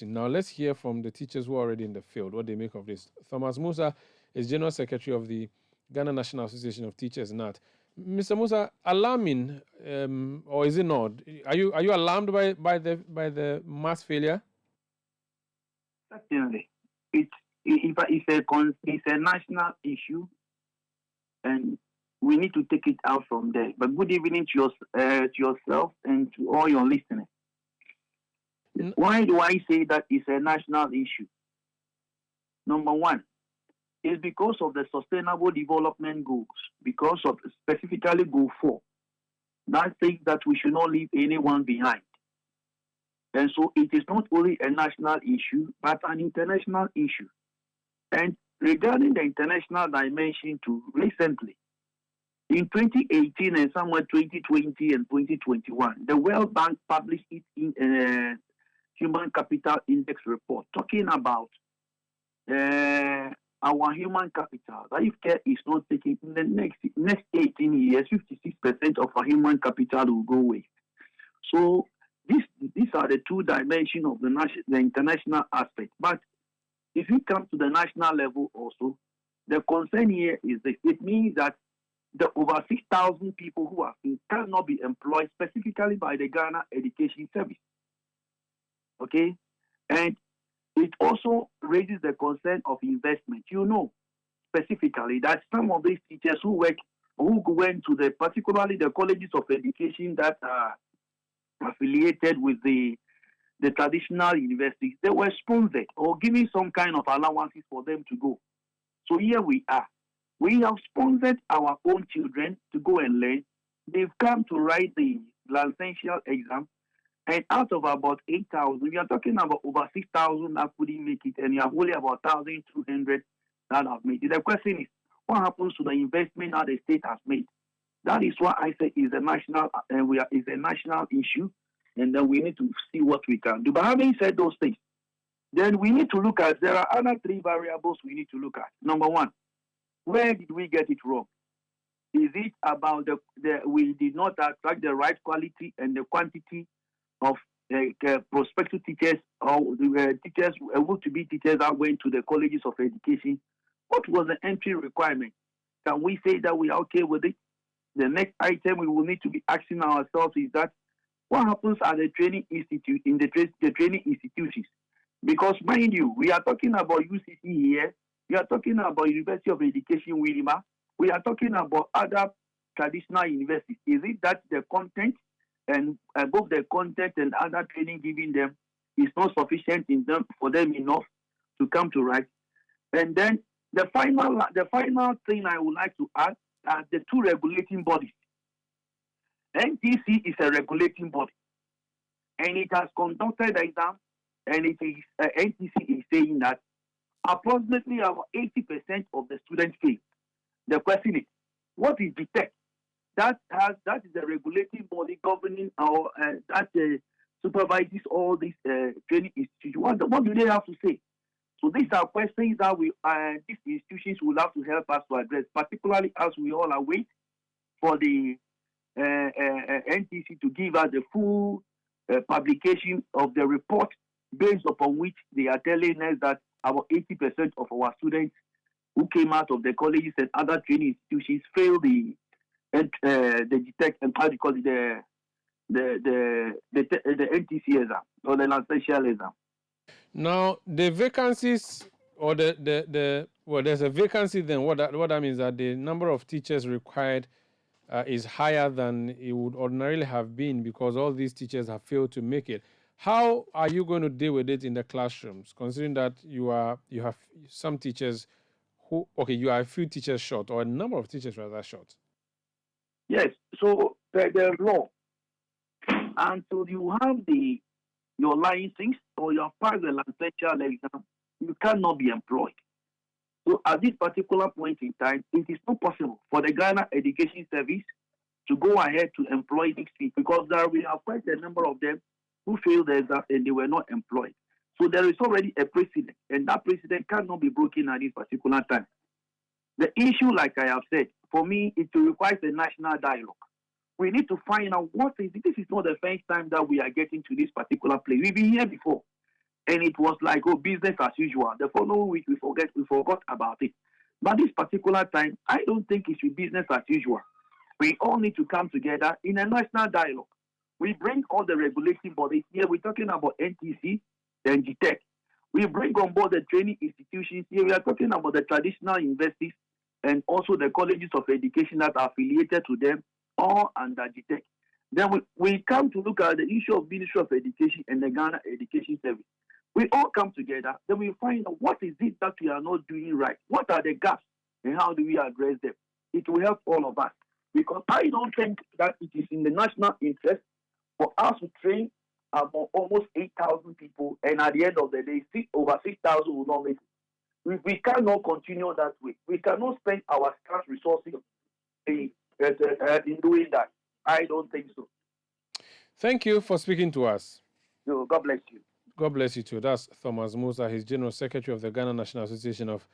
Now, let's hear from the teachers who are already in the field, what they make of this. Thomas Musa is General Secretary of the Ghana National Association of Teachers, NAT. Mr. Musa, alarming, or is it not? Are you alarmed by the mass failure? Certainly, it's a national issue, and we need to take it out from there. But good evening to yourself and to all your listeners. Why do I say that it's a national issue? Number one, is because of the Sustainable Development Goals, because of specifically Goal 4. That says that we should not leave anyone behind. And so it is not only a national issue, but an international issue. And regarding the international dimension too, recently, in 2018 and somewhere 2020 and 2021, the World Bank published its Human Capital Index report talking about our human capital. That if care is not taken in the next 18 years, 56% of our human capital will go waste. So these are the two dimensions of the international aspect. But if you come to the national level also, the concern here is that it means that the over 6,000 people who are cannot be employed specifically by the Ghana Education Service. Okay? And it also raises the concern of investment. You know specifically that some of these teachers who went to particularly the colleges of education that are affiliated with the traditional universities, they were sponsored or given some kind of allowances for them to go. So here we are. We have sponsored our own children to go and learn. They've come to write the licensure exam. And out of about 8,000, we are talking about over 6,000 that couldn't make it, and you have only about 1,200 that have made it. The question is, what happens to the investment that the state has made? That is what I say is a national, is a national issue, and then we need to see what we can do. But having said those things, then we need to look at, there are other three variables we need to look at. Number one, where did we get it wrong? Is it about we did not attract the right quality and the quantity of prospective teachers or teachers able to be teachers that went to the colleges of education? What was the entry requirement? Can we say that we are okay with it? The next item we will need to be asking ourselves is that what happens at the training institute in the training institutions? Because mind you, we are talking about UCC here, we are talking about University of Education Wilima, we are talking about other traditional universities. Is it that the content and both the content and other training given them is not sufficient for them enough to come to right? And then the final thing I would like to add are the two regulating bodies. NTC is a regulating body, and it has conducted the exam, and it is NTC is saying that approximately about 80% of the students fail. The question is, what is the tech? That is the regulating body governing our that supervises all these training institutions. What do they have to say? So these are questions that these institutions will have to help us to address, particularly as we all await for the NTC to give us the full publication of the report based upon which they are telling us that about 80% of our students who came out of the colleges and other training institutions failed the detect and how do you call it the NTC exam or the licensure exam. Now the vacancies or there's a vacancy. Then what that means that the number of teachers required is higher than it would ordinarily have been because all these teachers have failed to make it. How are you going to deal with it in the classrooms, considering that you have some teachers you are a few teachers short or a number of teachers rather short? Yes. So the law, until you have your license or you have passed the licensure exam, you cannot be employed. So at this particular point in time, it is not possible for the Ghana Education Service to go ahead to employ these people because we have quite a number of them who failed the exam and they were not employed. So there is already a precedent, and that precedent cannot be broken at this particular time. The issue, like I have said, for me, it requires a national dialogue. We need to find out what is it. This is not the first time that we are getting to this particular place. We've been here before. and it was like, oh, business as usual. The following week, we forgot about it. But this particular time, I don't think it should be business as usual. We all need to come together in a national dialogue. We bring all the regulating bodies here. We're talking about NTC and GTEC. We bring on board the training institutions here. We are talking about the traditional universities and also the colleges of education that are affiliated to them, all under GTEC. Then we come to look at the issue of Ministry of Education and the Ghana Education Service. We all come together, then we find out what is it that we are not doing right. What are the gaps and how do we address them? It will help all of us. Because I don't think that it is in the national interest for us to train about almost 8,000 people, and at the end of the day, over 6,000 will not make it. We cannot continue that way. We cannot spend our scarce resources in doing that. I don't think so. Thank you for speaking to us. So God bless you. God bless you too. That's Thomas Musa. He's General Secretary of the Ghana National Association of